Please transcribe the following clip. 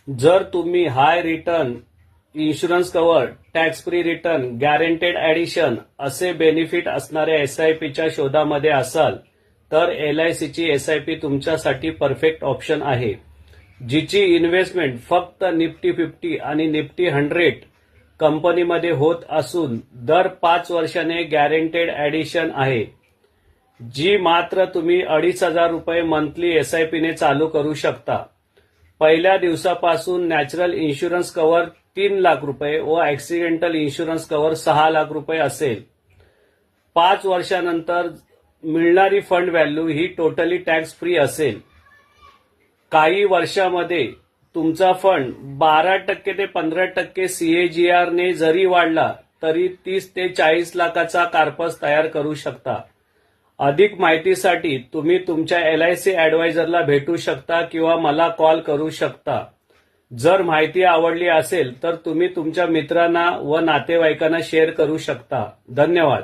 जर तुम्ही high return, insurance cover, tax free return, guaranteed addition असे बेनिफिट असणाऱ्या एसआयपीच्या शोधामध्ये असाल तर एलआयसीची एसआयपी तुमच्यासाठी परफेक्ट ऑप्शन आहे, जिची इन्व्हेस्टमेंट फक्त निफ्टी 50 आणि निफ्टी 100 कंपनीमध्ये होत असून दर 5 वर्षाने गॅरंटेड ऍडिशन आहे, जी मात्र तुम्ही 2,500 रुपये मंथली एसआयपीने चालू करू शकता. पहिल्या दिवसापासून नॅचरल इन्शुरन्स कव्हर 3 लाख रुपये व ऍक्सिडेंटल इन्शुरन्स कव्हर 6 लाख रुपये असेल. 5 वर्षानंतर मिळणारी फंड व्हॅल्यू ही टोटली टॅक्स फ्री असेल. काही वर्षामध्ये तुमचा फंड 12% ते 15% CAGR ने जरी वाढला तरी 30 ते 40 लाखाचा कार्पस तयार करू शकता. अधिक माहितीसाठी तुम्ही तुमच्या एलआयसी ऍडवायझरला भेटू शकता किंवा मला कॉल करू शकता. जर माहिती आवडली असेल तर तुम्ही तुमच्या मित्रांना व नातेवाईकांना शेअर करू शकता. धन्यवाद.